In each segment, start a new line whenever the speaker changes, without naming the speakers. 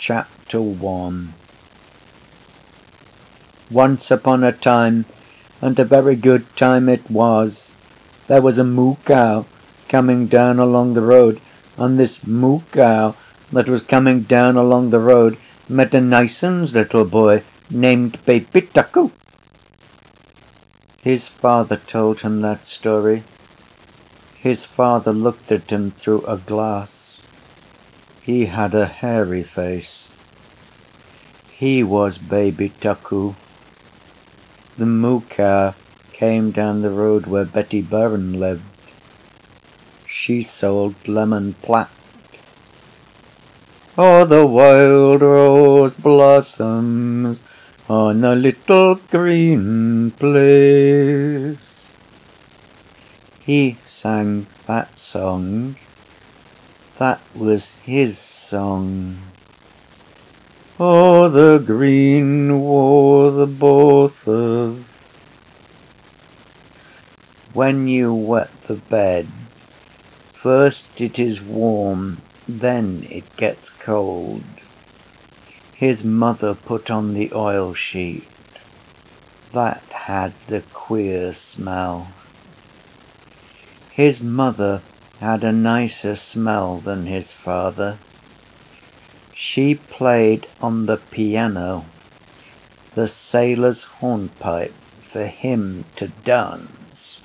Chapter 1. Once upon a time, and a very good time it was, there was a moo cow coming down along the road, and this moo cow that was coming down along the road met a nice-uns little boy named Baby Tuckoo. His father told him that story. His father looked at him through a glass. He had a hairy face. He was Baby Tuckoo. The moo cow came down the road where Betty Byrne lived. She sold lemon platt. Oh, the wild rose blossoms on a little green place. He sang that song. That was his song. Oh, the green wore the both of. When you wet the bed, first it is warm, then it gets cold. His mother put on the oil sheet. That had the queer smell. His mother had a nicer smell than his father. She played on the piano the sailor's hornpipe for him to dance.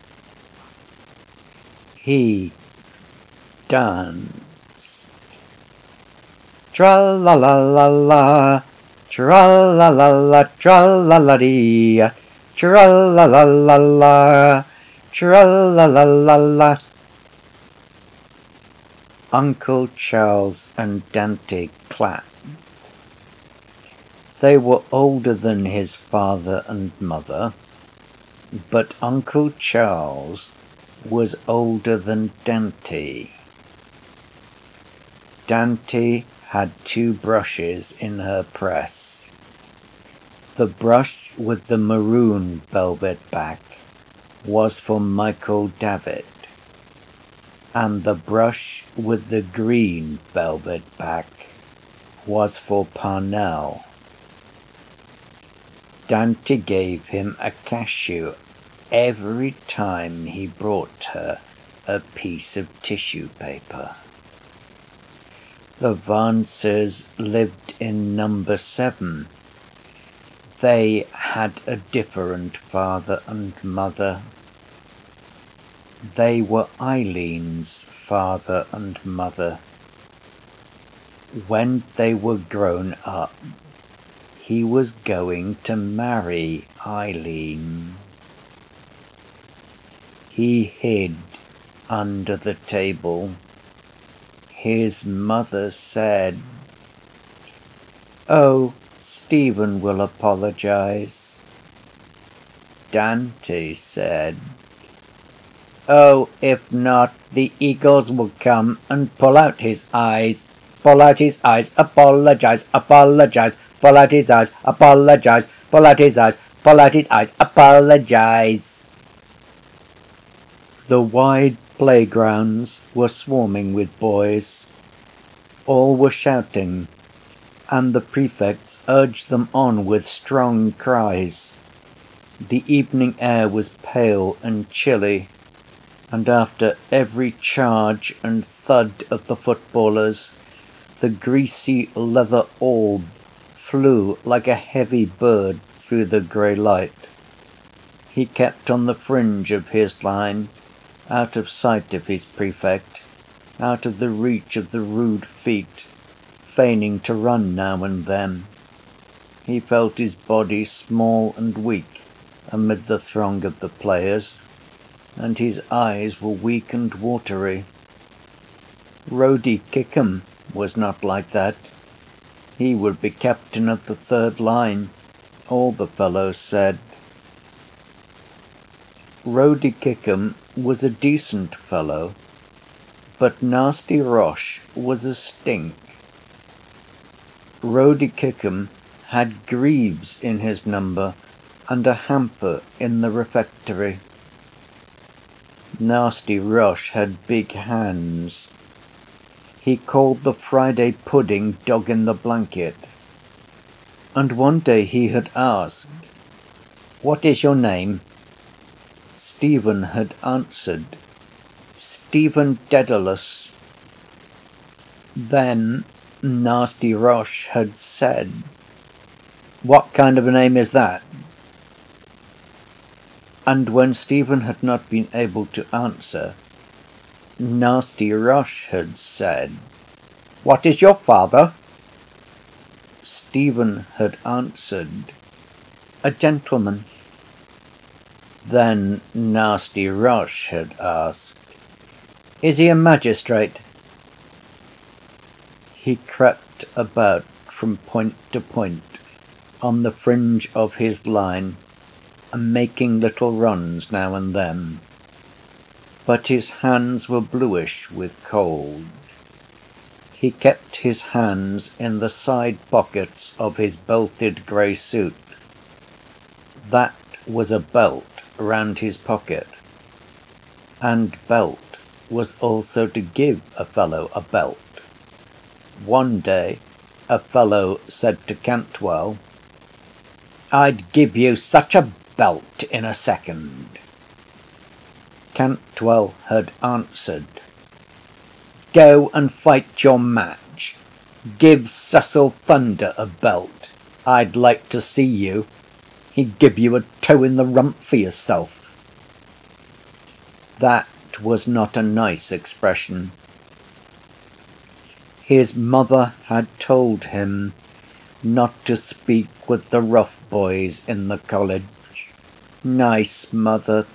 He danced. Tra-la-la-la-la, tra-la-la-la, tra-la-la-dee, tra-la-la-la-la, tra-la-la-la-la. Uncle Charles and Dante clapped. They were older than his father and mother, but Uncle Charles was older than Dante. Dante had 2 brushes in her press. The brush with the maroon velvet back was for Michael Davitt, and the brush with the green velvet back was for Parnell. Dante gave him a cashew every time he brought her a piece of tissue paper. The Vances lived in number 7. They had a different father and mother. They were Eileen's father and mother. When they were grown up, he was going to marry Eileen. He hid under the table. His mother said, "Oh, Stephen will apologize." Dante said, "Oh, if not, the eagles will come and pull out his eyes, pull out his eyes, apologize, apologize, pull out his eyes, apologize, pull out his eyes, pull out his eyes, apologize." The wide playgrounds were swarming with boys. All were shouting, and the prefects urged them on with strong cries. The evening air was pale and chilly, and after every charge and thud of the footballers, the greasy leather orb flew like a heavy bird through the grey light. He kept on the fringe of his line, out of sight of his prefect, out of the reach of the rude feet, feigning to run now and then. He felt his body small and weak amid the throng of the players, and his eyes were weak and watery. Rody Kickham was not like that. He would be captain of the 3rd line, all the fellows said. Rody Kickham was a decent fellow, but Nasty Roche was a stink. Rody Kickham had greaves in his number and a hamper in the refectory. Nasty Roche had big hands. He called the Friday pudding dog in the blanket. And one day he had asked, "What is your name?" Stephen had answered, "Stephen Dedalus." Then Nasty Roche had said, "What kind of a name is that?" And when Stephen had not been able to answer, Nasty Roche had said, "What is your father?" Stephen had answered, "A gentleman." Then Nasty Roche had asked, "Is he a magistrate?" He crept about from point to point on the fringe of his line, and making little runs now and then. But his hands were bluish with cold. He kept his hands in the side pockets of his belted grey suit. That was a belt round his pocket, and belt was also to give a fellow a belt. One day a fellow said to Cantwell, "I'd give you such a belt in a second." Cantwell had answered, "Go and fight your match. Give Cecil Thunder a belt. I'd like to see you. He'd give you a toe in the rump for yourself." That was not a nice expression. His mother had told him not to speak with the rough boys in the college. Nice mother.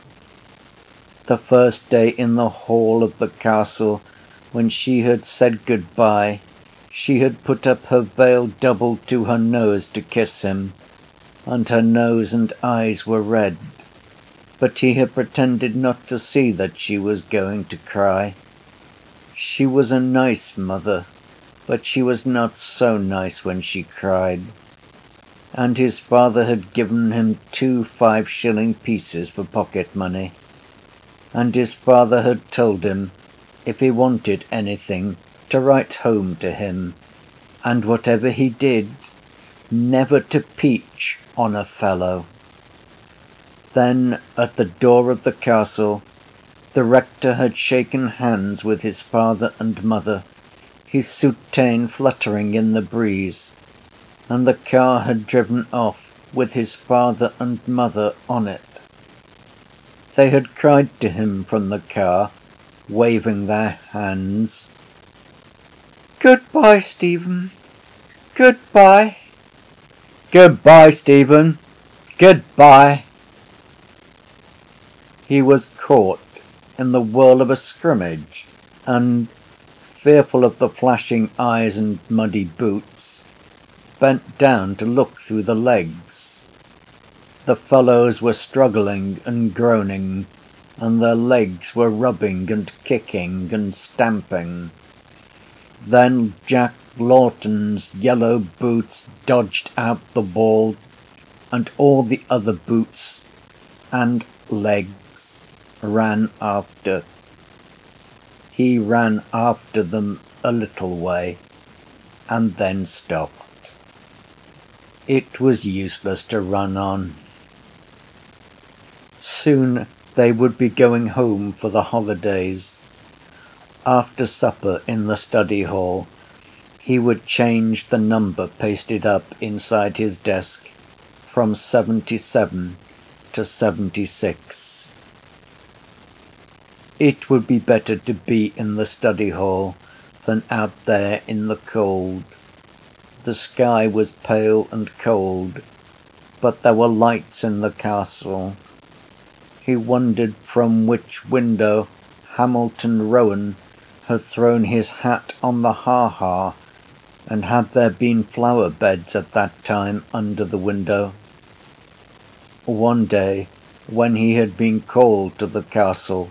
The first day in the hall of the castle, when she had said goodbye, she had put up her veil double to her nose to kiss him, and her nose and eyes were red, but he had pretended not to see that she was going to cry. She was a nice mother, but she was not so nice when she cried. And his father had given him 2 5-shilling pieces for pocket money, and his father had told him if he wanted anything to write home to him, and whatever he did, never to peach on a fellow. Then at the door of the castle the rector had shaken hands with his father and mother, his soutane fluttering in the breeze, and the car had driven off with his father and mother on it. They had cried to him from the car, waving their hands, "Goodbye, Stephen. Goodbye." "Goodbye, Stephen. Goodbye." He was caught in the whirl of a scrimmage, and, fearful of the flashing eyes and muddy boots, bent down to look through the legs. The fellows were struggling and groaning, and their legs were rubbing and kicking and stamping. Then Jack Lawton's yellow boots dodged out the ball, and all the other boots and legs ran after. He ran after them a little way, and then stopped. It was useless to run on. Soon they would be going home for the holidays. After supper in the study hall, he would change the number pasted up inside his desk from 77 to 76. It would be better to be in the study hall than out there in the cold. The sky was pale and cold, but there were lights in the castle. He wondered from which window Hamilton Rowan had thrown his hat on the ha-ha, and had there been flower beds at that time under the window. One day, when he had been called to the castle,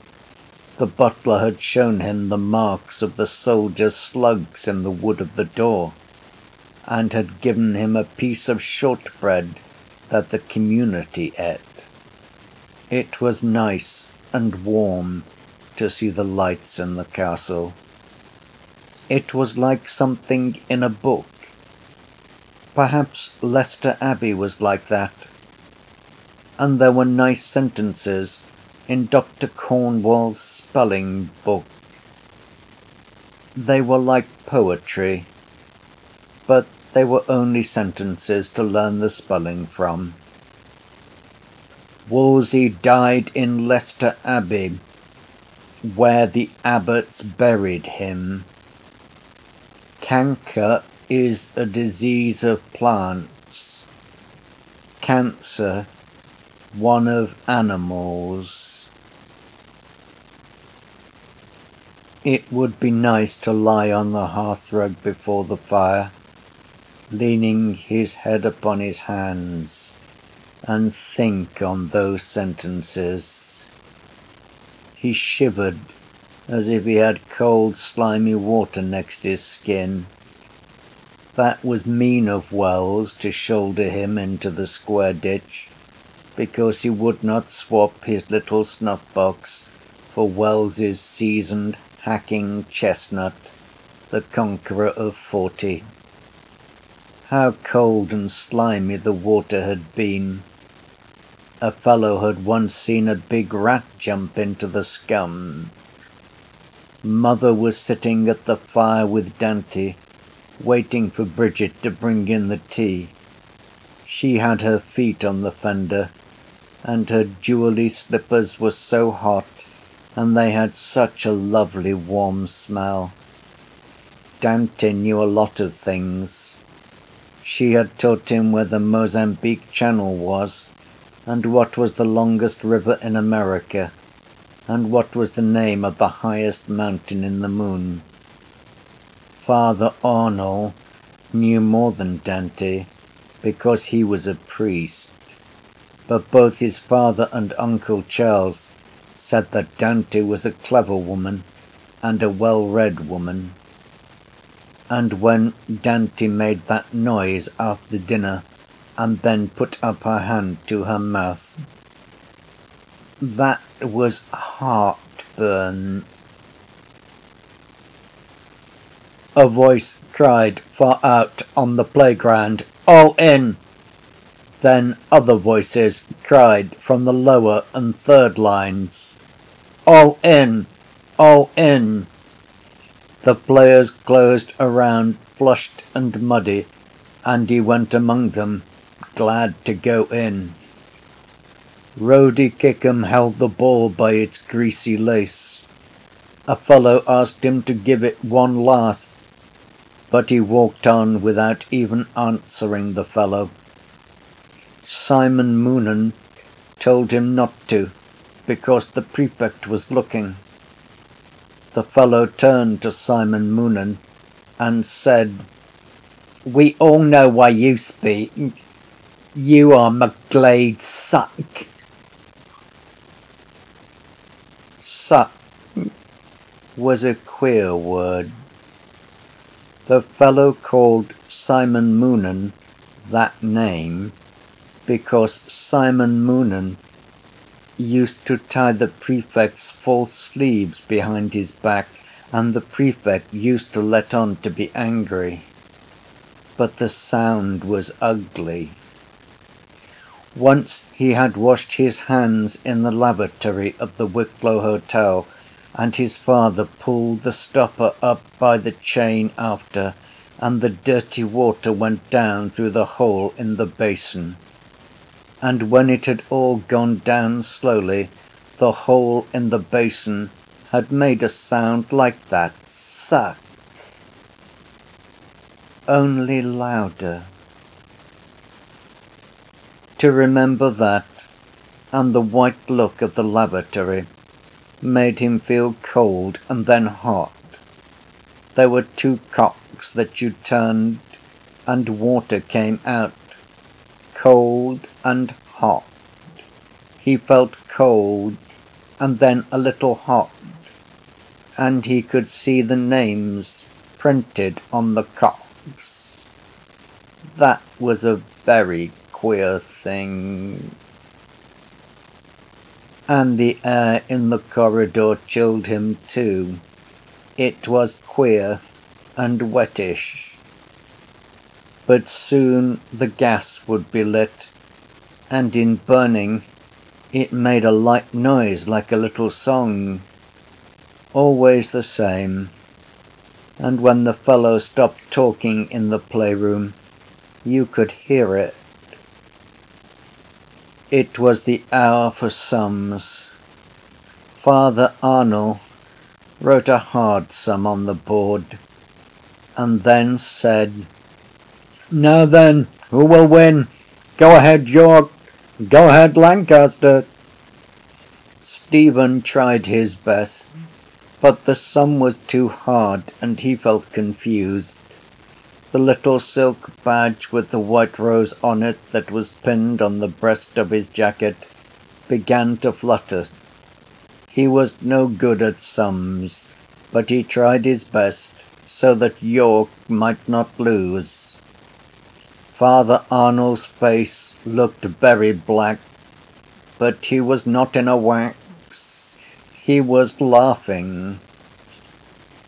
the butler had shown him the marks of the soldiers' slugs in the wood of the door, and had given him a piece of shortbread that the community ate. It was nice and warm to see the lights in the castle. It was like something in a book. Perhaps Leicester Abbey was like that. And there were nice sentences in Dr. Cornwall's spelling book. They were like poetry, but they were only sentences to learn the spelling from. Wolsey died in Leicester Abbey, where the abbots buried him. Canker is a disease of plants. Cancer, one of animals. It would be nice to lie on the hearthrug before the fire, leaning his head upon his hands, and think on those sentences. He shivered as if he had cold, slimy water next his skin. That was mean of Wells to shoulder him into the square ditch, because he would not swap his little snuff-box for Wells's seasoned, hacking chestnut, the conqueror of 40. How cold and slimy the water had been! A fellow had once seen a big rat jump into the scum. Mother was sitting at the fire with Dante, waiting for Bridget to bring in the tea. She had her feet on the fender, and her jewelly slippers were so hot, and they had such a lovely warm smell. Dante knew a lot of things. She had taught him where the Mozambique Channel was, and what was the longest river in America, and what was the name of the highest mountain in the moon. Father Arnold knew more than Dante, because he was a priest, but both his father and Uncle Charles said that Dante was a clever woman and a well-read woman. And when Dante made that noise after dinner and then put up her hand to her mouth, that was heartburn. A voice cried far out on the playground, "All in!" Then other voices cried from the lower and third lines, "All in! All in!" The players closed around, flushed and muddy, and he went among them, glad to go in. Rody Kickham held the ball by its greasy lace. A fellow asked him to give it one last, but he walked on without even answering the fellow. Simon Moonan told him not to, because the prefect was looking. The fellow turned to Simon Moonan and said, "We all know why you speak. You are McGlade's suck." Suck was a queer word. The fellow called Simon Moonan that name because Simon Moonan used to tie the prefect's false sleeves behind his back, and the prefect used to let on to be angry. But the sound was ugly. Once he had washed his hands in the lavatory of the Wicklow Hotel, and his father pulled the stopper up by the chain after, and the dirty water went down through the hole in the basin. And when it had all gone down slowly, the hole in the basin had made a sound like that, suck, only louder. To remember that, and the white look of the lavatory, made him feel cold and then hot. There were two cocks that you turned, and water came out, cold and hot. He felt cold and then a little hot, and he could see the names printed on the cocks. That was a very queer thing. And the air in the corridor chilled him too. It was queer, and wettish. But soon the gas would be lit, and in burning it made a light noise like a little song, always the same, and when the fellow stopped talking in the playroom, you could hear it. It was the hour for sums. Father Arnall wrote a hard sum on the board, and then said, "Now then, who will win? Go ahead, York. Go ahead, Lancaster." Stephen tried his best, but the sum was too hard and he felt confused. The little silk badge with the white rose on it that was pinned on the breast of his jacket began to flutter. He was no good at sums, but he tried his best so that York might not lose. Father Arnall's face looked very black, but he was not in a wax. He was laughing.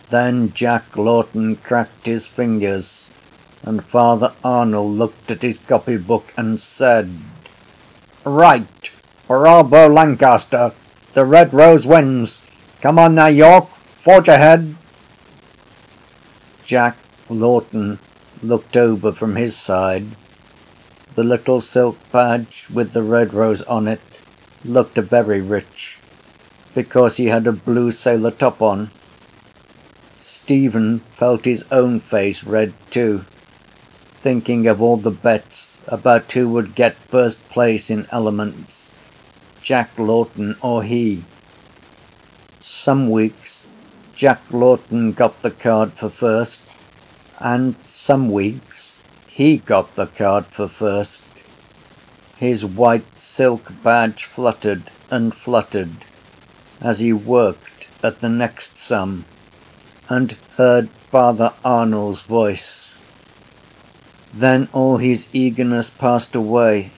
Then Jack Lawton cracked his fingers, and Father Arnall looked at his copybook and said, "Right, bravo Lancaster. The Red Rose wins. Come on now, York. Forge ahead." Jack Lawton looked over from his side. The little silk badge with the red rose on it looked very rich, because he had a blue sailor top on. Stephen felt his own face red too, thinking of all the bets about who would get first place in elements, Jack Lawton or he. Some weeks Jack Lawton got the card for first, and some weeks he got the card for first. His white silk badge fluttered and fluttered as he worked at the next sum and heard Father Arnall's voice. Then all his eagerness passed away,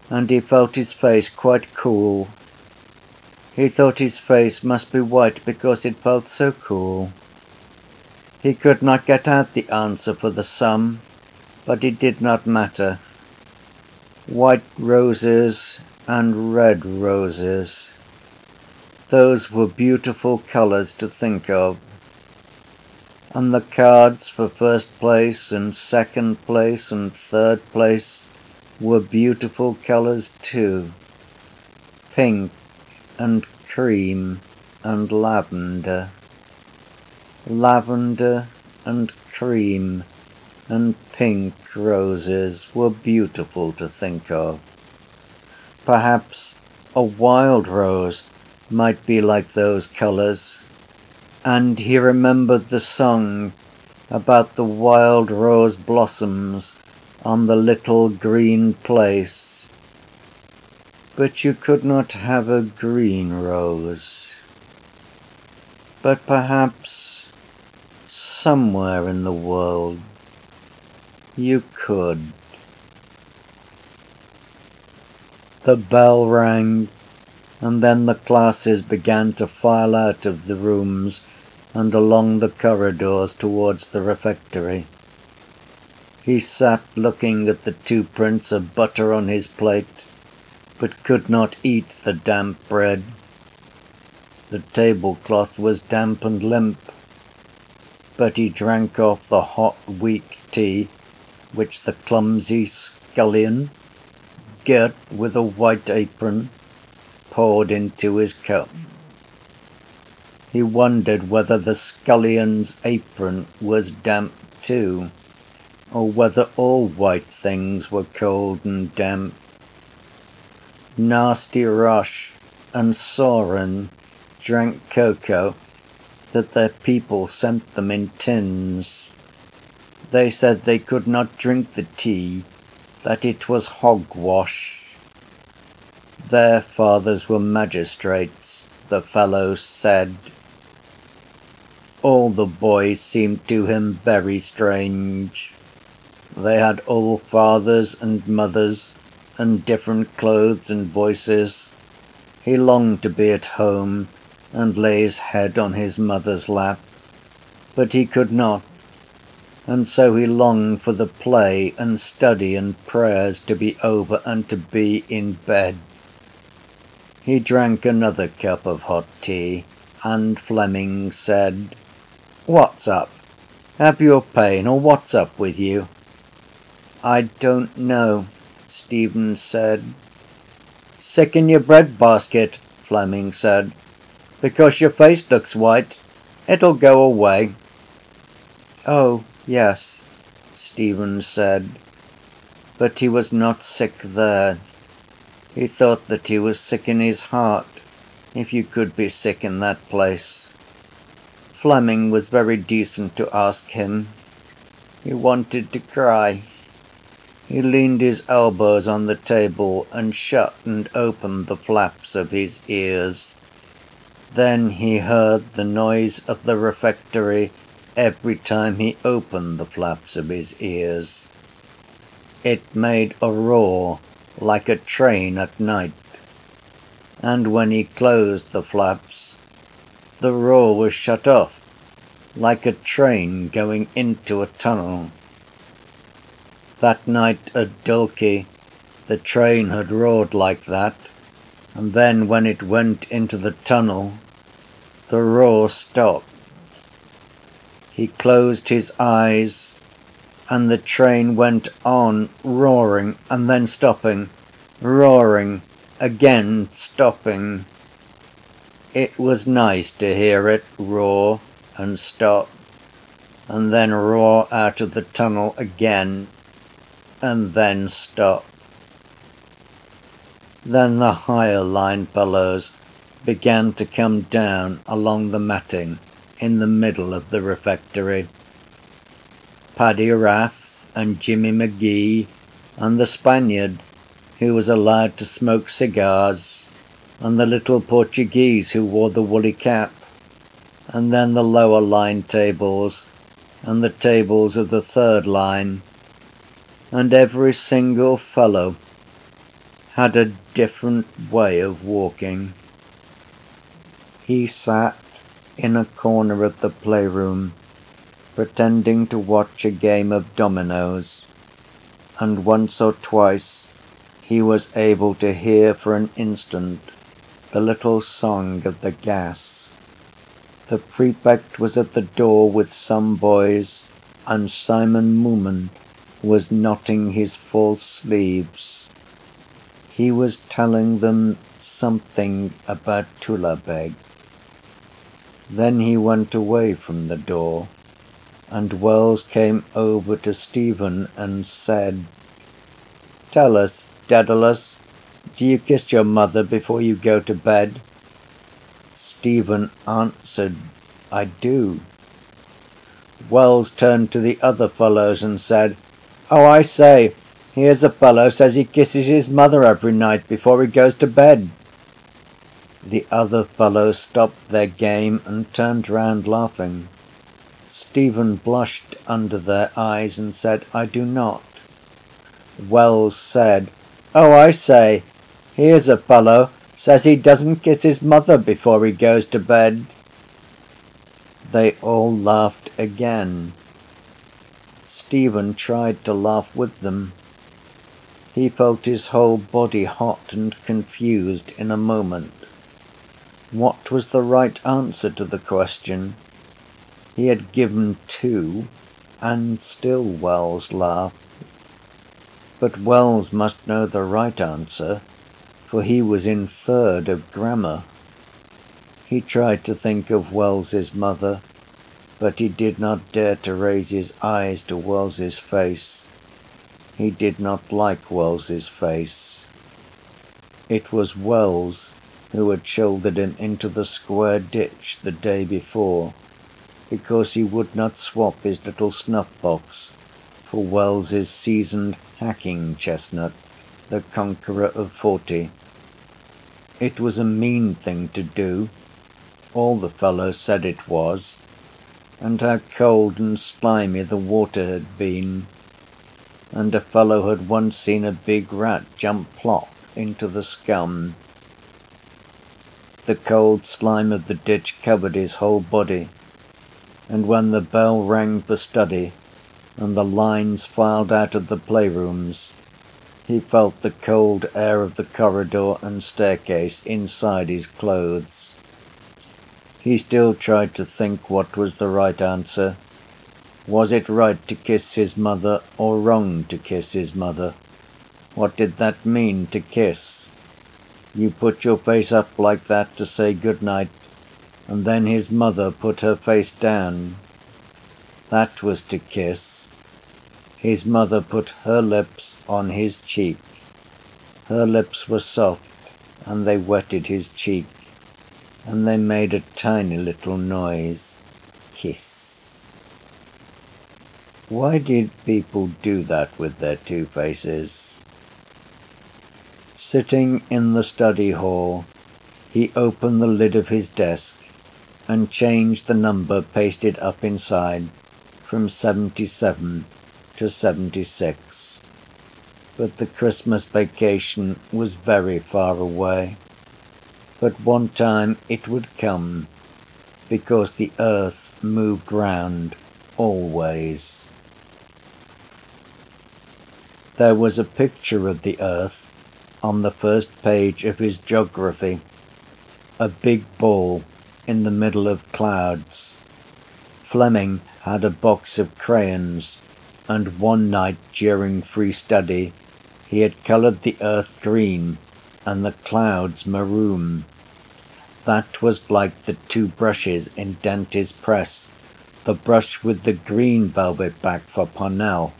and he felt his face quite cool. He thought his face must be white because it felt so cool. He could not get out the answer for the sum, but it did not matter. White roses and red roses. Those were beautiful colours to think of. And the cards for first place and second place and third place were beautiful colours too. Pink and cream and lavender. Lavender and cream and pink roses were beautiful to think of. Perhaps a wild rose might be like those colours, and he remembered the song about the wild rose blossoms on the little green place. But you could not have a green rose. But perhaps somewhere in the world you could. The bell rang, and then the classes began to file out of the rooms and along the corridors towards the refectory. He sat looking at the 2 prints of butter on his plate, but could not eat the damp bread. The tablecloth was damp and limp, but he drank off the hot weak tea which the clumsy scullion, girt with a white apron, poured into his cup. He wondered whether the scullion's apron was damp too, or whether all white things were cold and damp. Nasty Roche and Saurin drank cocoa that their people sent them in tins. They said they could not drink the tea, that it was hogwash. Their fathers were magistrates, the fellows said. All the boys seemed to him very strange. They had all fathers and mothers and different clothes and voices. He longed to be at home and lay his head on his mother's lap, but he could not and so he longed for the play and study and prayers to be over and to be in bed. He drank another cup of hot tea, and Fleming said, "What's up? Have you a pain, or what's up with you?" "I don't know," Stephen said. "Sick in your breadbasket," Fleming said, "because your face looks white. It'll go away." "Oh, yes," Stephen said, but he was not sick there. He thought that he was sick in his heart, if you could be sick in that place. Fleming was very decent to ask him. He wanted to cry. He leaned his elbows on the table and shut and opened the flaps of his ears. Then he heard the noise of the refectory every time he opened the flaps of his ears. It made a roar like a train at night, and when he closed the flaps, the roar was shut off like a train going into a tunnel. That night at Dalkey, the train had roared like that, and then when it went into the tunnel, the roar stopped. He closed his eyes, and the train went on roaring and then stopping, roaring, again stopping. It was nice to hear it roar and stop, and then roar out of the tunnel again, and then stop. Then the higher line fellows began to come down along the matting in the middle of the refectory. Paddy Rath and Jimmy McGee and the Spaniard who was allowed to smoke cigars and the little Portuguese who wore the woolly cap, and then the lower line tables and the tables of the third line, and every single fellow had a different way of walking. He sat in a corner of the playroom pretending to watch a game of dominoes, and once or twice he was able to hear for an instant the little song of the gas. The prefect was at the door with some boys, and Simon Moomin was knotting his false sleeves. He was telling them something about Tullabeg. Then he went away from the door, and Wells came over to Stephen and said, "Tell us, Dedalus, do you kiss your mother before you go to bed?" Stephen answered, "I do." Wells turned to the other fellows and said, "Oh, I say, here's a fellow says he kisses his mother every night before he goes to bed." The other fellows stopped their game and turned round laughing. Stephen blushed under their eyes and said, "I do not." Wells said, "Oh, I say, here's a fellow says he doesn't kiss his mother before he goes to bed." They all laughed again. Stephen tried to laugh with them. He felt his whole body hot and confused in a moment. What was the right answer to the question? He had given two, and still Wells laughed. But Wells must know the right answer, for he was in third of grammar. He tried to think of Wells's mother, but he did not dare to raise his eyes to Wells's face. He did not like Wells's face. It was Wells who had shouldered him into the square ditch the day before, because he would not swap his little snuff-box for Wells's seasoned hacking chestnut, the conqueror of 40. It was a mean thing to do. All the fellows said it was. And how cold and slimy the water had been. And a fellow had once seen a big rat jump plop into the scum. The cold slime of the ditch covered his whole body, and when the bell rang for study, and the lines filed out of the playrooms. He felt the cold air of the corridor and staircase inside his clothes. He still tried to think what was the right answer. Was it right to kiss his mother or wrong to kiss his mother? What did that mean, to kiss? You put your face up like that to say good night, and then his mother put her face down. That was to kiss. His mother put her lips on his cheek. Her lips were soft, and they wetted his cheek, and they made a tiny little noise. Kiss. Why did people do that with their two faces? Sitting in the study hall, he opened the lid of his desk and changed the number pasted up inside from 77 to 76. But the Christmas vacation was very far away. But one time it would come, because the earth moved round always. There was a picture of the earth on the first page of his geography, a big ball in the middle of clouds. Fleming had a box of crayons, and one night during free study he had coloured the earth green and the clouds maroon. That was like the two brushes in Dante's press, the brush with the green velvet back for Parnell,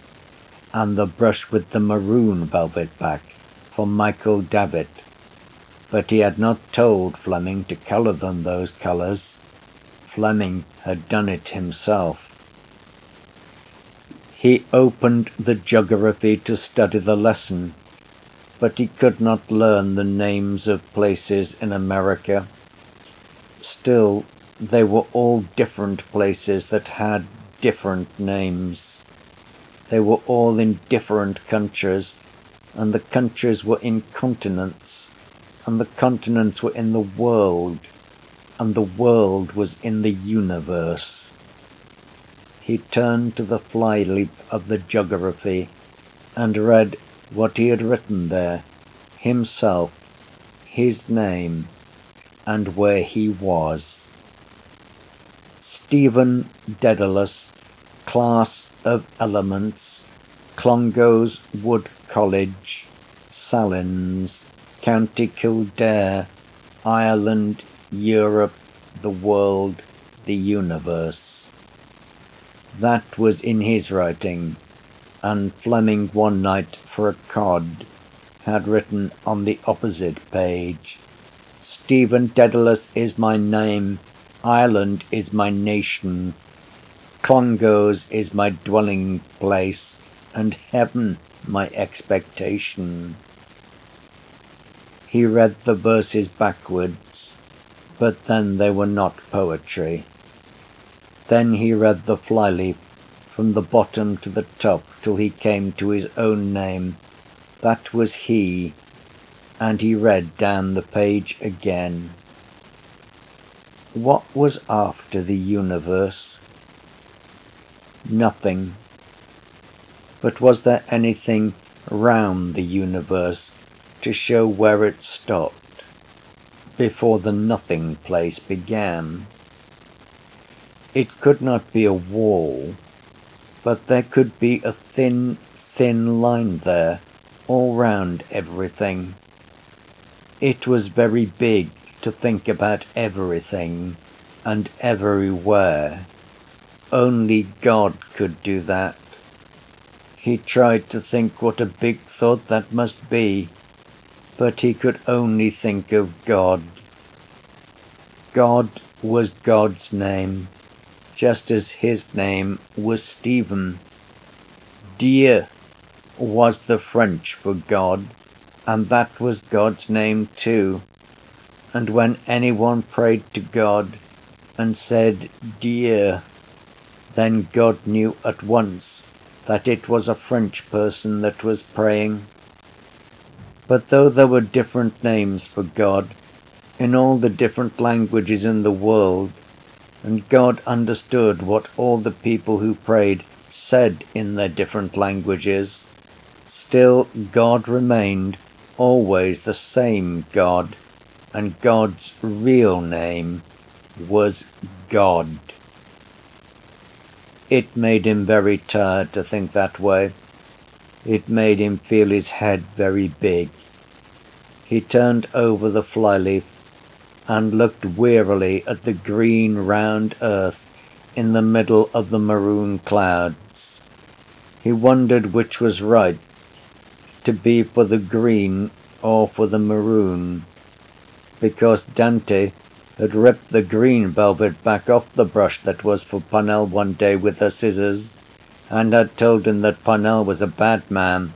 and the brush with the maroon velvet back for Michael Davitt. But he had not told Fleming to colour them those colours. Fleming had done it himself. He opened the geography to study the lesson, but he could not learn the names of places in America. Still, they were all different places that had different names. They were all in different countries, and the countries were in continents, and the continents were in the world, and the world was in the universe. He turned to the flyleaf of the geography and read what he had written there, himself, his name, and where he was. Stephen Dedalus, Class of Elements, Clongowes Wood College, Sallins, County Kildare, Ireland, Europe, the world, the universe. That was in his writing, and Fleming one night for a cod had written on the opposite page, Stephen Dedalus is my name, Ireland is my nation, Clongowes is my dwelling place, and heaven my expectation. He read the verses backwards, but then they were not poetry. Then he read the flyleaf from the bottom to the top till he came to his own name. That was he, and he read down the page again. What was after the universe? Nothing. But was there anything round the universe to show where it stopped, before the nothing place began? It could not be a wall, but there could be a thin, thin line there, all round everything. It was very big to think about everything and everywhere. Only God could do that. He tried to think what a big thought that must be, but he could only think of God. God was God's name, just as his name was Stephen. Dieu was the French for God, and that was God's name too. And when anyone prayed to God and said Dieu, then God knew at once that it was a French person that was praying. But though there were different names for God in all the different languages in the world, and God understood what all the people who prayed said in their different languages, still God remained always the same God, and God's real name was God. It made him very tired to think that way. It made him feel his head very big. He turned over the flyleaf and looked wearily at the green round earth in the middle of the maroon clouds. He wondered which was right, to be for the green or for the maroon, because Dante had ripped the green velvet back off the brush that was for Parnell one day with her scissors, and had told him that Parnell was a bad man.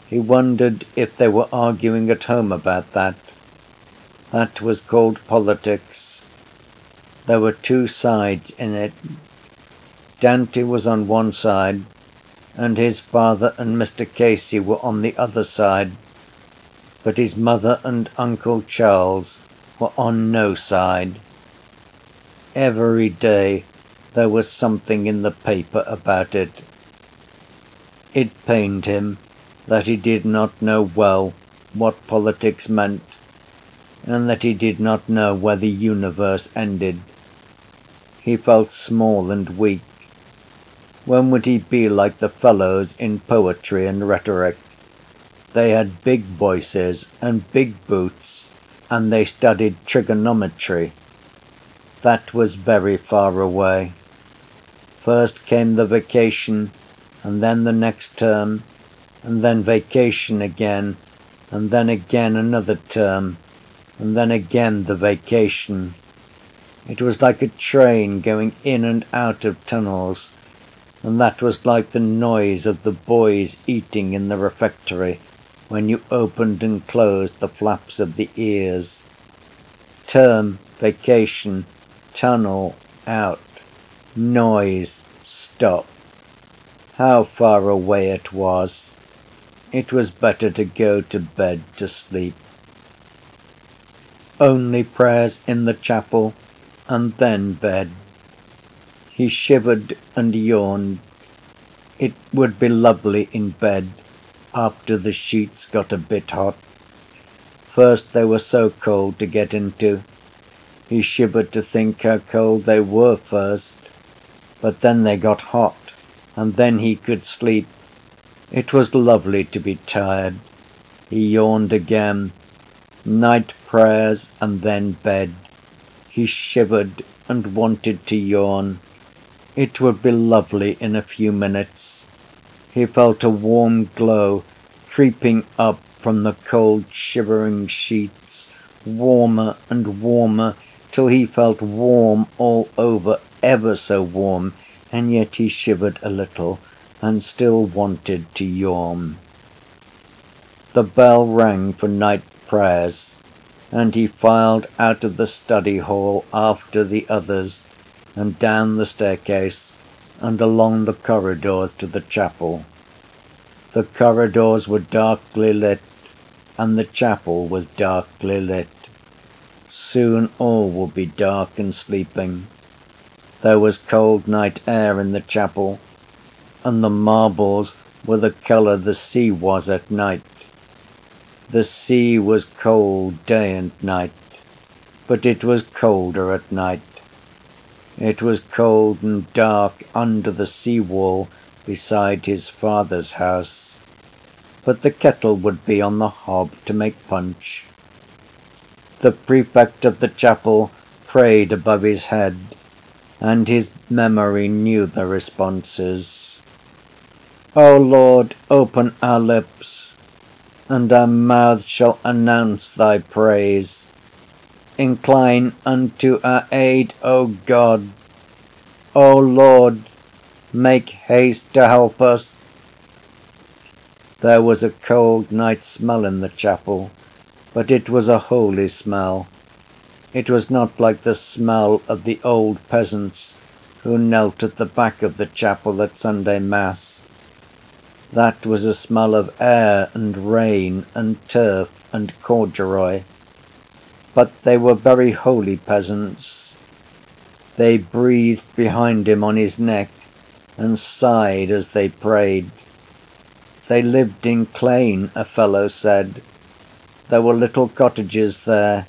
He wondered if they were arguing at home about that. That was called politics. There were two sides in it. Dante was on one side, and his father and Mr. Casey were on the other side, but his mother and Uncle Charles were on no side. Every day there was something in the paper about it. It pained him that he did not know well what politics meant, and that he did not know where the universe ended. He felt small and weak. When would he be like the fellows in poetry and rhetoric? They had big voices and big boots, and they studied trigonometry. That was very far away. First came the vacation, and then the next term, and then vacation again, and then again another term, and then again the vacation. It was like a train going in and out of tunnels, and that was like the noise of the boys eating in the refectory when you opened and closed the flaps of the ears. Term, vacation, tunnel, out, noise, stop. How far away it was. It was better to go to bed to sleep. Only prayers in the chapel, and then bed. He shivered and yawned. It would be lovely in bed after the sheets got a bit hot. First they were so cold to get into. He shivered to think how cold they were first, but then they got hot, and then he could sleep. It was lovely to be tired. He yawned again. Night prayers and then bed. He shivered and wanted to yawn. It would be lovely in a few minutes. He felt a warm glow creeping up from the cold shivering sheets, warmer and warmer, till he felt warm all over, ever so warm, and yet he shivered a little and still wanted to yawn. The bell rang for night prayers, and he filed out of the study hall after the others, and down the staircase, and along the corridors to the chapel. The corridors were darkly lit, and the chapel was darkly lit. Soon all would be dark and sleeping. There was cold night air in the chapel, and the marbles were the colour the sea was at night. The sea was cold day and night, but it was colder at night. It was cold and dark under the sea-wall beside his father's house, but the kettle would be on the hob to make punch. The prefect of the chapel prayed above his head, and his memory knew the responses. O Lord, open our lips, and our mouths shall announce thy praise. Incline unto our aid, O God. O Lord, make haste to help us. There was a cold night smell in the chapel, but it was a holy smell. It was not like the smell of the old peasants who knelt at the back of the chapel at Sunday Mass. That was a smell of air and rain and turf and corduroy. But they were very holy peasants. They breathed behind him on his neck and sighed as they prayed. They lived in Clane, a fellow said. There were little cottages there,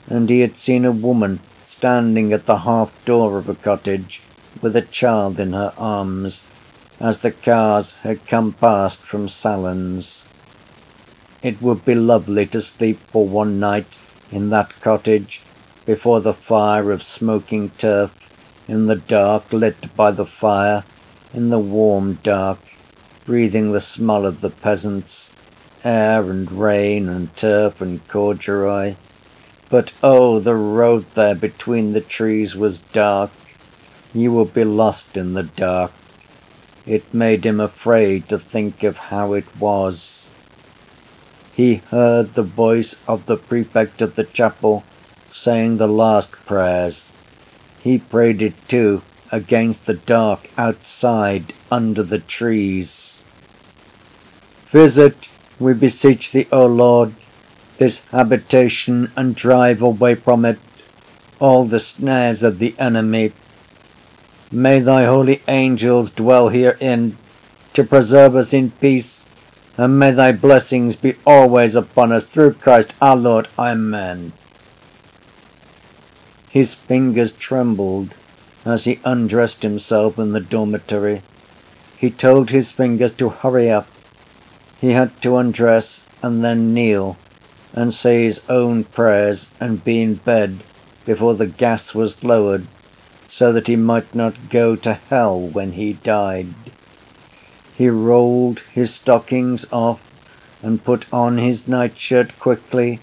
and he had seen a woman standing at the half-door of a cottage with a child in her arms as the cars had come past from Sallins. It would be lovely to sleep for one night in that cottage before the fire of smoking turf, in the dark, lit by the fire, in the warm dark, breathing the smell of the peasants, air and rain and turf and corduroy. But oh, the road there between the trees was dark. You would be lost in the dark. It made him afraid to think of how it was. He heard the voice of the prefect of the chapel saying the last prayers. He prayed it too, against the dark, outside, under the trees. Visit, we beseech thee, O Lord, this habitation, and drive away from it all the snares of the enemy. May thy holy angels dwell herein to preserve us in peace, and may thy blessings be always upon us through Christ our Lord. Amen. His fingers trembled as he undressed himself in the dormitory. He told his fingers to hurry up. He had to undress and then kneel and say his own prayers and be in bed before the gas was lowered, so that he might not go to hell when he died. He rolled his stockings off and put on his nightshirt quickly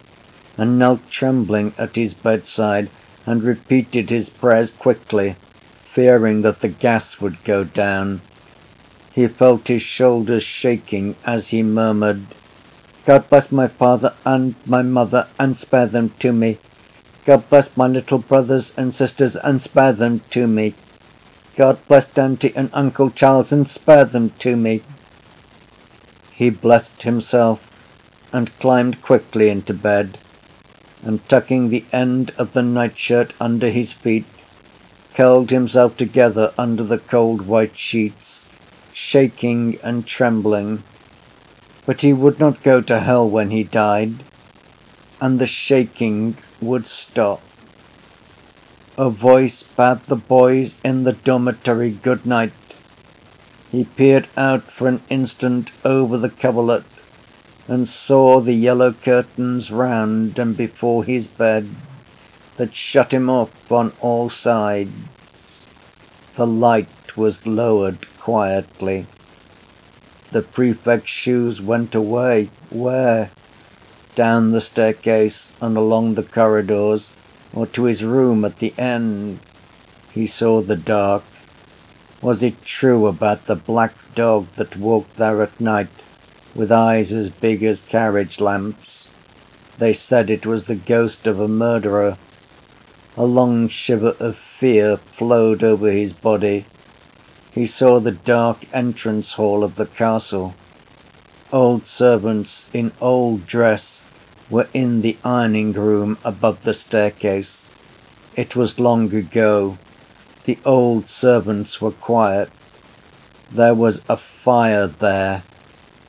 and knelt trembling at his bedside and repeated his prayers quickly, fearing that the gas would go down. He felt his shoulders shaking as he murmured, God bless my father and my mother and spare them to me. God bless my little brothers and sisters and spare them to me. God bless Auntie and Uncle Charles and spare them to me. He blessed himself and climbed quickly into bed, and tucking the end of the nightshirt under his feet, curled himself together under the cold white sheets, shaking and trembling. But he would not go to hell when he died, and the shaking would stop. A voice bade the boys in the dormitory good night. He peered out for an instant over the coverlet and saw the yellow curtains round and before his bed that shut him off on all sides. The light was lowered quietly. The prefect's shoes went away. Where? Down the staircase and along the corridors, or to his room at the end. He saw the dark. Was it true about the black dog that walked there at night with eyes as big as carriage lamps? They said it was the ghost of a murderer. A long shiver of fear flowed over his body. He saw the dark entrance hall of the castle. Old servants in old dress were in the ironing room above the staircase. It was long ago. The old servants were quiet. There was a fire there,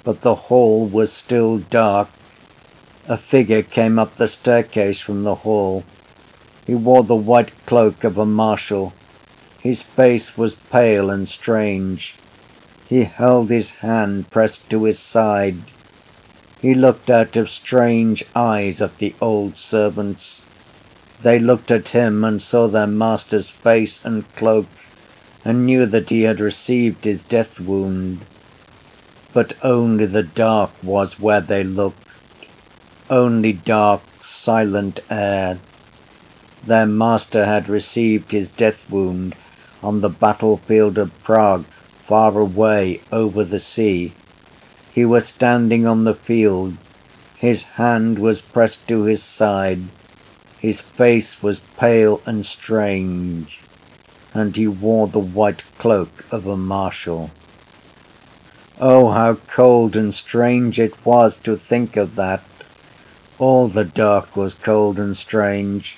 but the hall was still dark. A figure came up the staircase from the hall. He wore the white cloak of a marshal. His face was pale and strange. He held his hand pressed to his side. He looked out of strange eyes at the old servants. They looked at him and saw their master's face and cloak and knew that he had received his death wound. But only the dark was where they looked. Only dark, silent air. Their master had received his death wound on the battlefield of Prague, far away over the sea. He was standing on the field. His hand was pressed to his side. His face was pale and strange, and he wore the white cloak of a marshal. Oh, how cold and strange it was to think of that. All the dark was cold and strange.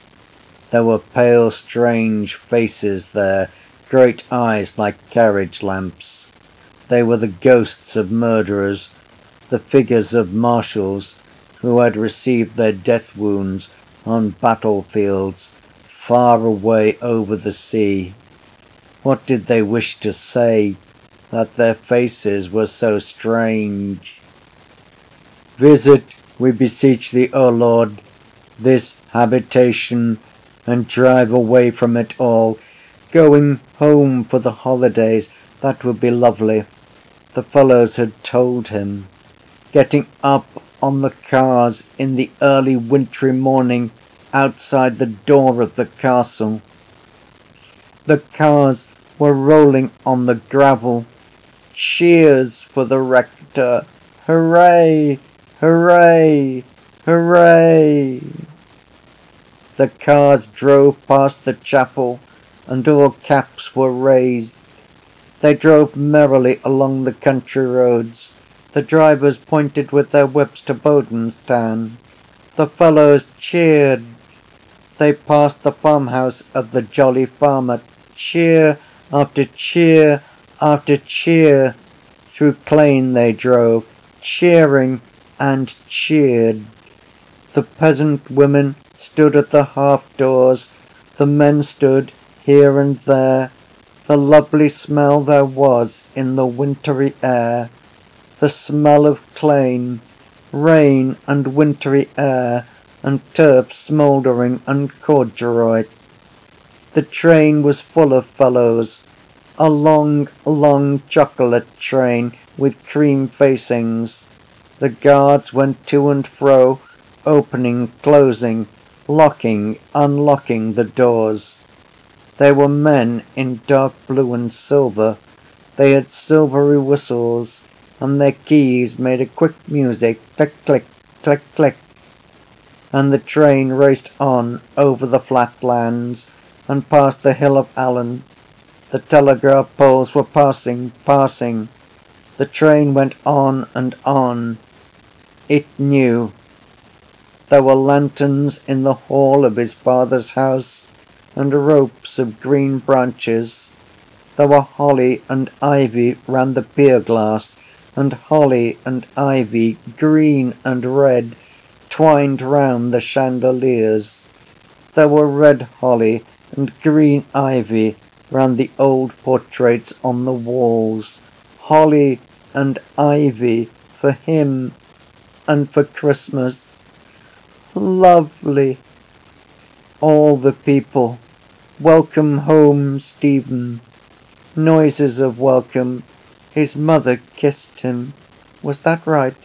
There were pale, strange faces there, great eyes like carriage lamps. They were the ghosts of murderers, the figures of marshals who had received their death wounds on battlefields far away over the sea. What did they wish to say, that their faces were so strange? Visit, we beseech thee, O Lord, this habitation, and drive away from it all. Going home for the holidays, that would be lovely. The fellows had told him. Getting up on the cars in the early wintry morning outside the door of the castle. The cars were rolling on the gravel. Cheers for the rector! Hooray! Hooray! Hooray! The cars drove past the chapel, and all caps were raised. They drove merrily along the country roads. The drivers pointed with their whips to Bodenstown. The fellows cheered. They passed the farmhouse of the jolly farmer. Cheer after cheer after cheer. Through Clane they drove, cheering and cheered. The peasant women stood at the half-doors. The men stood here and there. The lovely smell there was in the wintry air. The smell of Clane, rain and wintry air, and turf smouldering and corduroy. The train was full of fellows, a long, long chocolate train with cream facings. The guards went to and fro, opening, closing, locking, unlocking the doors. They were men in dark blue and silver. They had silvery whistles, and their keys made a quick music, click, click, click, click. And the train raced on over the flat lands and past the hill of Allen. The telegraph poles were passing, passing. The train went on and on. It knew. There were lanterns in the hall of his father's house, and ropes of green branches. There were holly and ivy round the pier glass, and holly and ivy, green and red, twined round the chandeliers. There were red holly and green ivy round the old portraits on the walls. Holly and ivy for him and for Christmas. Lovely! All the people. Welcome home, Stephen. Noises of welcome. His mother kissed him. Was that right?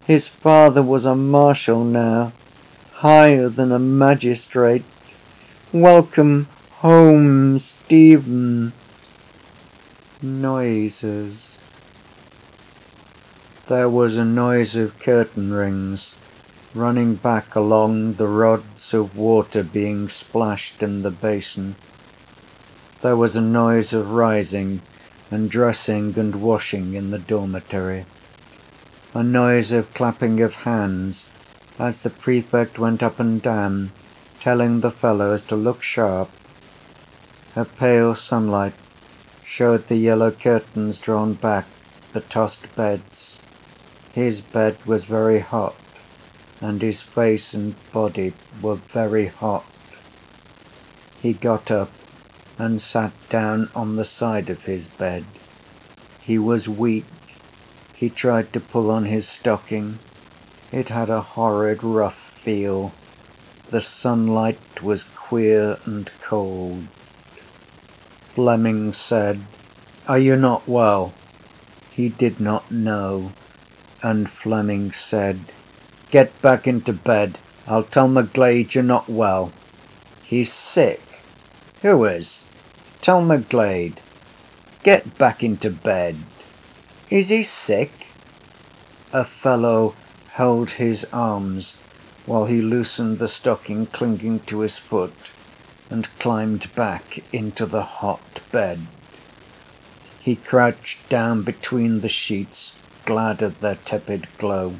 His father was a marshal now, higher than a magistrate. Welcome home, Stephen. Noises. There was a noise of curtain rings running back along the rods of water being splashed in the basin. There was a noise of rising and dressing and washing in the dormitory. A noise of clapping of hands as the prefect went up and down, telling the fellows to look sharp. A pale sunlight showed the yellow curtains drawn back, the tossed beds. His bed was very hot, and his face and body were very hot. He got up and sat down on the side of his bed. He was weak. He tried to pull on his stocking. It had a horrid rough feel. The sunlight was queer and cold. Fleming said, "Are you not well?" He did not know, and Fleming said, "Get back into bed. I'll tell McGlade you're not well." "He's sick." "Who is?" "Tell McGlade." "Get back into bed." "Is he sick?" A fellow held his arms while he loosened the stocking clinging to his foot and climbed back into the hot bed. He crouched down between the sheets, glad of their tepid glow.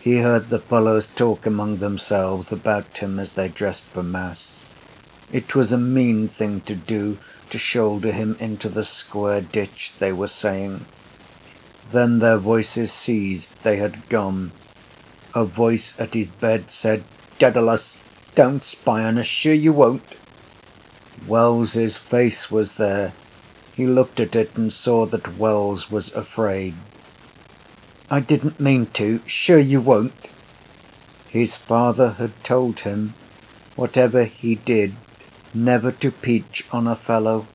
He heard the fellows talk among themselves about him as they dressed for mass. It was a mean thing to do to shoulder him into the square ditch, they were saying. Then their voices ceased. They had gone. A voice at his bed said, "Dedalus, don't spy on us, sure you won't?" Wells's face was there. He looked at it and saw that Wells was afraid. "I didn't mean to. Sure you won't?" His father had told him, whatever he did, never to peach on a fellow.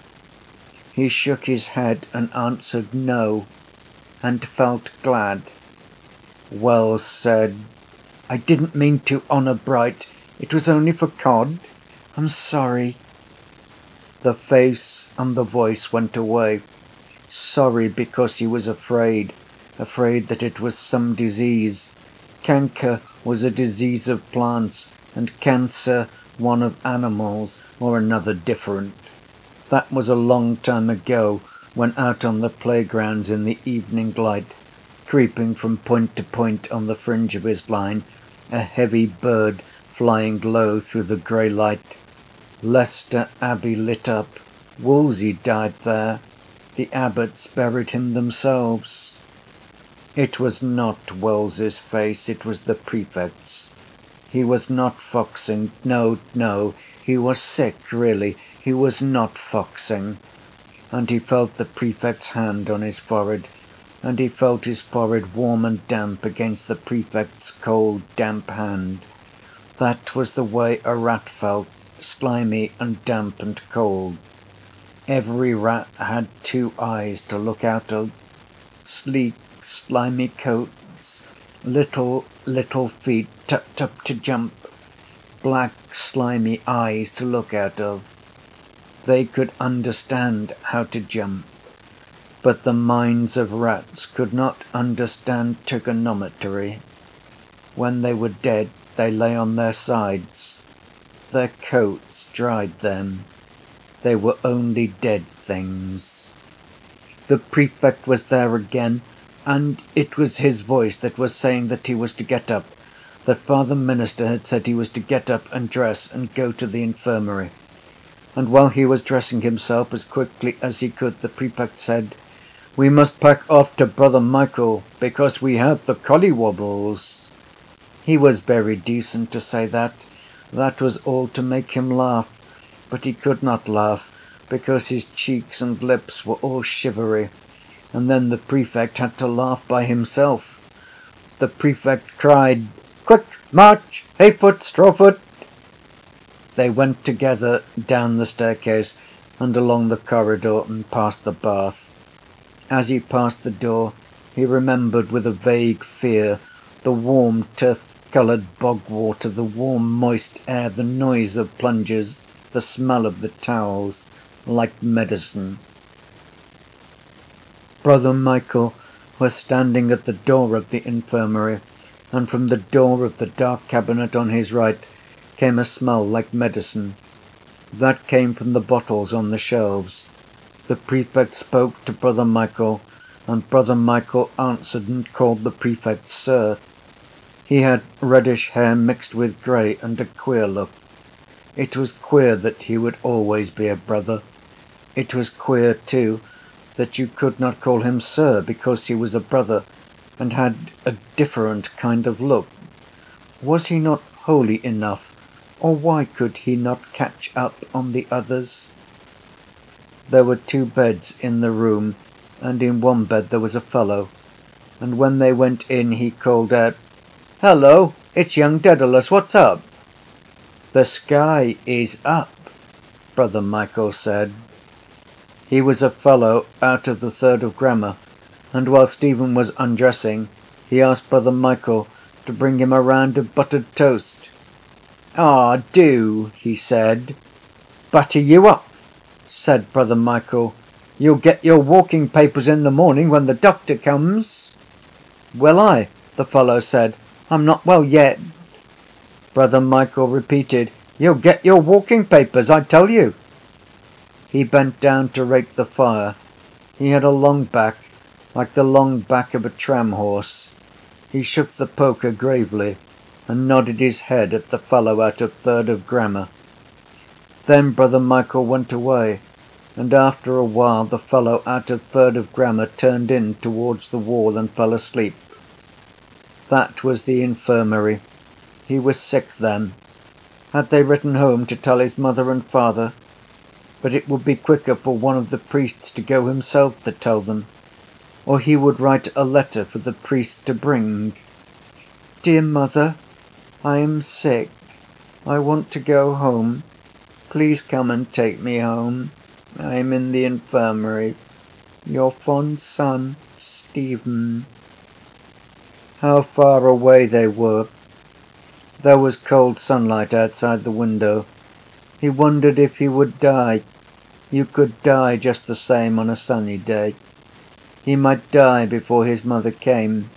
He shook his head and answered no, and felt glad. Wells said, "I didn't mean to, honour bright. It was only for cod. I'm sorry." The face and the voice went away. Sorry because he was afraid that it was some disease. Canker was a disease of plants, and cancer one of animals, or another different. That was a long time ago, when out on the playgrounds in the evening light, creeping from point to point on the fringe of his line, a heavy bird flying low through the grey light. Leicester Abbey lit up. Wolsey died there. The abbots buried him themselves. It was not Wells's face, it was the prefect's. He was not foxing. No, no, he was sick, really. He was not foxing. And he felt the prefect's hand on his forehead, and he felt his forehead warm and damp against the prefect's cold, damp hand. That was the way a rat felt, slimy and damp and cold. Every rat had two eyes to look out of, sleek, slimy coats, little feet tucked up to jump, black, slimy eyes to look out of. They could understand how to jump, but the minds of rats could not understand trigonometry. When they were dead, they lay on their sides. Their coats dried them. They were only dead things. The prefect was there again, and it was his voice that was saying that he was to get up, that Father Minister had said he was to get up and dress and go to the infirmary. And while he was dressing himself as quickly as he could, the prefect said, "We must pack off to Brother Michael, because we have the collywobbles." He was very decent to say that. That was all to make him laugh. But he could not laugh, because his cheeks and lips were all shivery. And then the prefect had to laugh by himself. The prefect cried, "Quick, march! Hayfoot, Strawfoot!" They went together down the staircase and along the corridor and past the bath. As he passed the door, he remembered with a vague fear the warm turf-coloured bog water, the warm moist air, the noise of plungers, the smell of the towels, like medicine. Brother Michael was standing at the door of the infirmary, and from the door of the dark cabinet on his right came a smell like medicine. That came from the bottles on the shelves. The prefect spoke to Brother Michael, and Brother Michael answered and called the prefect sir. He had reddish hair mixed with grey and a queer look. It was queer that he would always be a brother. It was queer, too, that you could not call him sir because he was a brother and had a different kind of look. Was he not holy enough, or why could he not catch up on the others? There were two beds in the room, and in one bed there was a fellow, and when they went in he called out, "Hello, it's young Dedalus, what's up?" "The sky is up," Brother Michael said. He was a fellow out of the third of grammar, and while Stephen was undressing, he asked Brother Michael to bring him a round of buttered toast. "Ah, do," he said. "Butter you up," said Brother Michael. "You'll get your walking papers in the morning when the doctor comes." "Will I?" the fellow said. "I'm not well yet." Brother Michael repeated, "You'll get your walking papers, I tell you." He bent down to rake the fire. He had a long back, like the long back of a tram horse. He shook the poker gravely and nodded his head at the fellow out of third of grammar. Then Brother Michael went away, and after a while the fellow out of third of grammar turned in towards the wall and fell asleep. That was the infirmary. He was sick then. Had they written home to tell his mother and father? But it would be quicker for one of the priests to go himself to tell them. Or he would write a letter for the priest to bring. Dear mother, I am sick. I want to go home. Please come and take me home. I am in the infirmary. Your fond son, Stephen. How far away they were. There was cold sunlight outside the window. He wondered if he would die. You could die just the same on a sunny day. He might die before his mother came.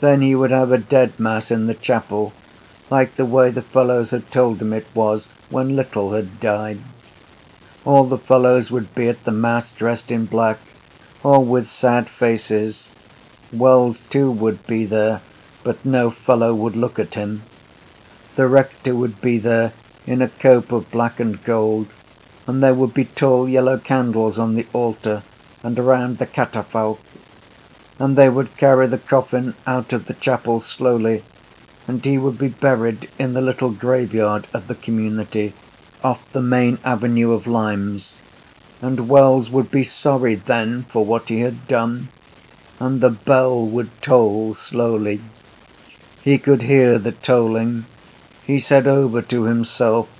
Then he would have a dead mass in the chapel, like the way the fellows had told him it was when Little had died. All the fellows would be at the mass dressed in black, all with sad faces. Wells too would be there, but no fellow would look at him. The rector would be there in a cope of black and gold, and there would be tall yellow candles on the altar and around the catafalque, and they would carry the coffin out of the chapel slowly, and he would be buried in the little graveyard of the community off the main avenue of limes, and Wells would be sorry then for what he had done, and the bell would toll slowly. He could hear the tolling. He said over to himself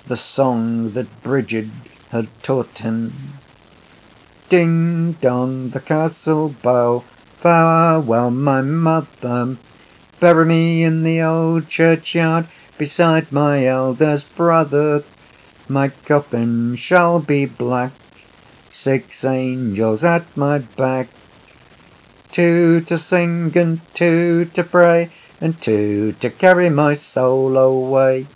the song that Bridget had taught him. Ding dong, the castle bell, farewell, my mother. Bury me in the old churchyard beside my eldest brother. My coffin shall be black, 6 angels at my back. 2 to sing and 2 to pray and 2 to carry my soul away.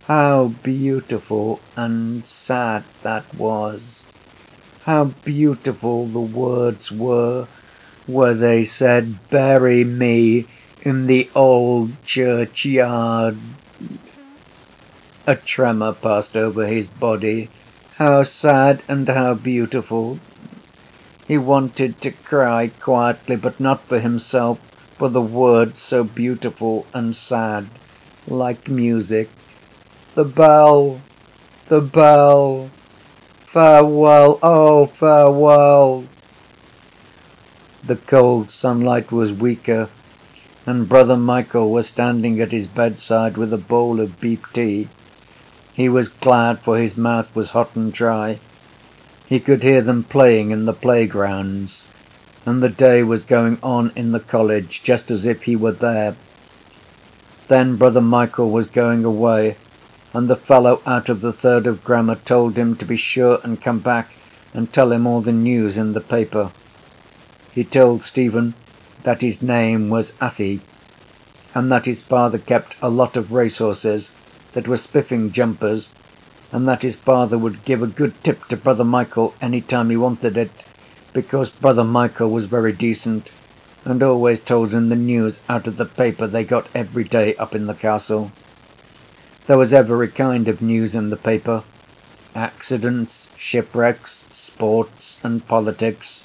How beautiful and sad that was. How beautiful the words were where they said, bury me in the old churchyard. A tremor passed over his body. How sad and how beautiful. He wanted to cry quietly, but not for himself, for the words so beautiful and sad, like music. The bell! The bell! Farewell! Oh, farewell! The cold sunlight was weaker, and Brother Michael was standing at his bedside with a bowl of beef tea. He was glad, for his mouth was hot and dry. He could hear them playing in the playgrounds, and the day was going on in the college just as if he were there. Then Brother Michael was going away, and the fellow out of the third of grammar told him to be sure and come back and tell him all the news in the paper. He told Stephen that his name was Athy, and that his father kept a lot of racehorses that were spiffing jumpers, and that his father would give a good tip to Brother Michael any time he wanted it, because Brother Michael was very decent and always told him the news out of the paper they got every day up in the castle. There was every kind of news in the paper: accidents, shipwrecks, sports, and politics.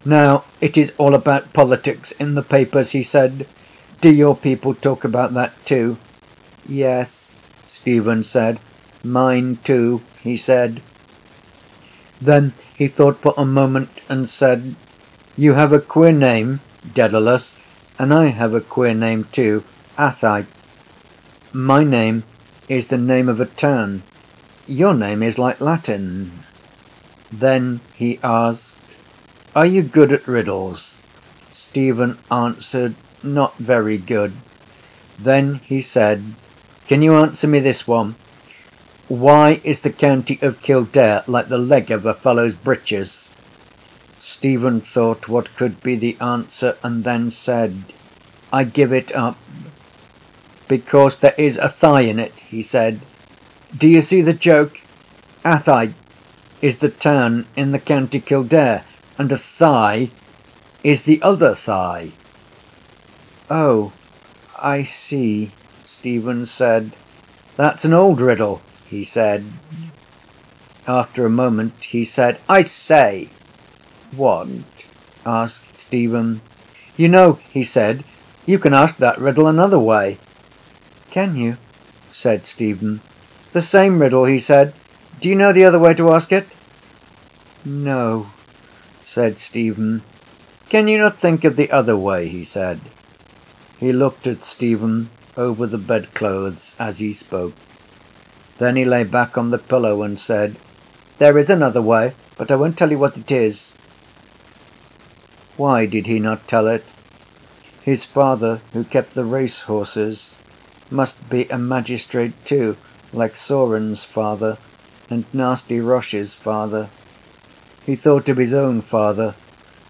Now it is all about politics in the papers, he said. Do your people talk about that too? Yes, Stephen said. Mine too, he said. Then he thought for a moment and said, you have a queer name, Dedalus, and I have a queer name too, Athy. My name is the name of a town. Your name is like Latin. Then he asked, are you good at riddles? Stephen answered, not very good. Then he said, can you answer me this one? Why is the county of Kildare like the leg of a fellow's breeches? Stephen thought what could be the answer and then said, I give it up. Because there is a thigh in it, he said. Do you see the joke? Athy is the town in the county Kildare, and a thigh is the other thigh. Oh, I see, Stephen said. That's an old riddle, he said. After a moment he said, "I say!" "What?" asked Stephen. "You know," he said, "you can ask that riddle another way." "Can you?" said Stephen. "The same riddle," he said. "Do you know the other way to ask it?" "No," said Stephen. "Can you not think of the other way?" he said. He looked at Stephen over the bedclothes as he spoke. Then he lay back on the pillow and said, "There is another way, but I won't tell you what it is." Why did he not tell it? His father, who kept the race-horses, must be a magistrate too, like Sauron's father and Nasty Roche's father. He thought of his own father,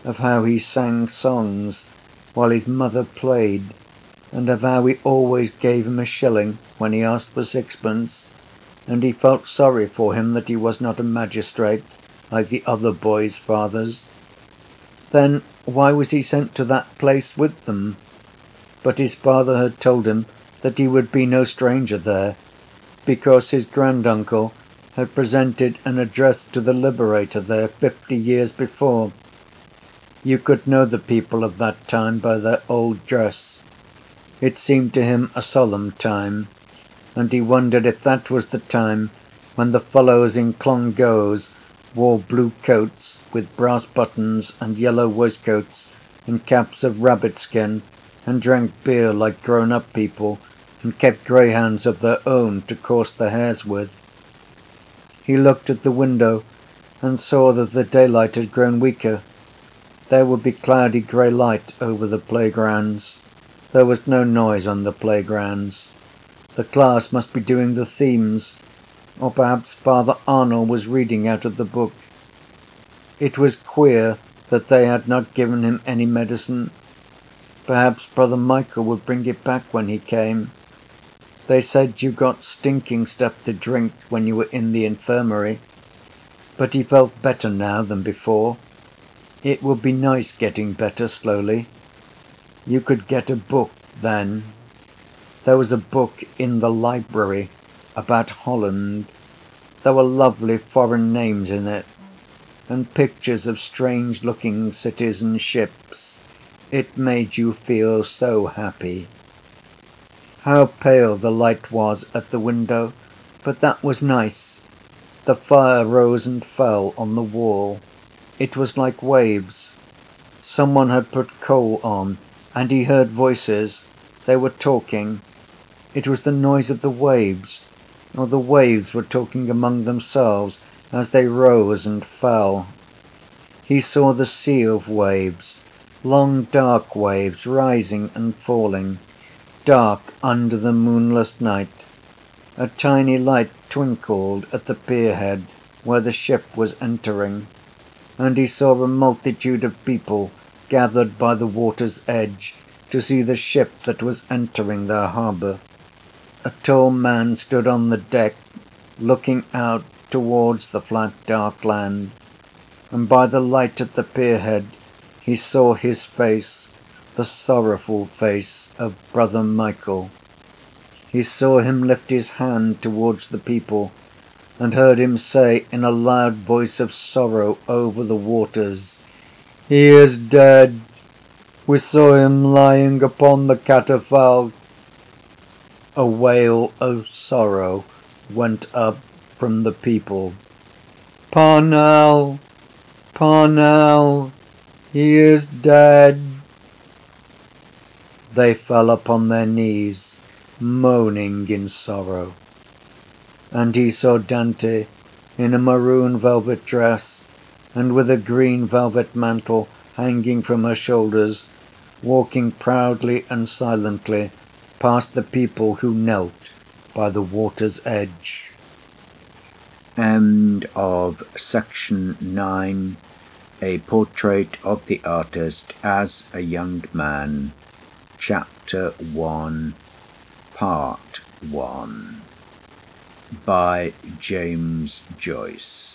of how he sang songs while his mother played, and of how he always gave him a shilling when he asked for sixpence, and he felt sorry for him that he was not a magistrate like the other boys' fathers. Then why was he sent to that place with them? But his father had told him that he would be no stranger there, because his granduncle had presented an address to the Liberator there 50 years before. You could know the people of that time by their old dress. It seemed to him a solemn time, and he wondered if that was the time when the fellows in Clongowes wore blue coats with brass buttons and yellow waistcoats and caps of rabbit-skin and drank beer like grown-up people and kept greyhounds of their own to course the hares with. He looked at the window and saw that the daylight had grown weaker. There would be cloudy grey light over the playgrounds. There was no noise on the playgrounds. The class must be doing the themes, or perhaps Father Arnall was reading out of the book. It was queer that they had not given him any medicine. Perhaps Brother Michael would bring it back when he came. They said you got stinking stuff to drink when you were in the infirmary. But he felt better now than before. It would be nice getting better slowly. You could get a book then. There was a book in the library about Holland. There were lovely foreign names in it, and pictures of strange-looking cities and ships. It made you feel so happy. How pale the light was at the window, but that was nice. The fire rose and fell on the wall. It was like waves. Someone had put coal on, and he heard voices. They were talking. It was the noise of the waves, or the waves were talking among themselves as they rose and fell. He saw the sea of waves, long dark waves rising and falling, dark under the moonless night. A tiny light twinkled at the pierhead where the ship was entering, and he saw a multitude of people gathered by the water's edge to see the ship that was entering their harbour. A tall man stood on the deck, looking out towards the flat dark land, and by the light at the pierhead he saw his face, the sorrowful face of Brother Michael. He saw him lift his hand towards the people, and heard him say in a loud voice of sorrow over the waters, "He is dead. We saw him lying upon the catafalque." A wail of sorrow went up from the people. "Parnell! Parnell! He is dead!" They fell upon their knees, moaning in sorrow. And he saw Dante in a maroon velvet dress and with a green velvet mantle hanging from her shoulders, walking proudly and silently past the people who knelt by the water's edge. End of section 9. A portrait of the artist as a young man. Chapter 1, Part 1. By James Joyce.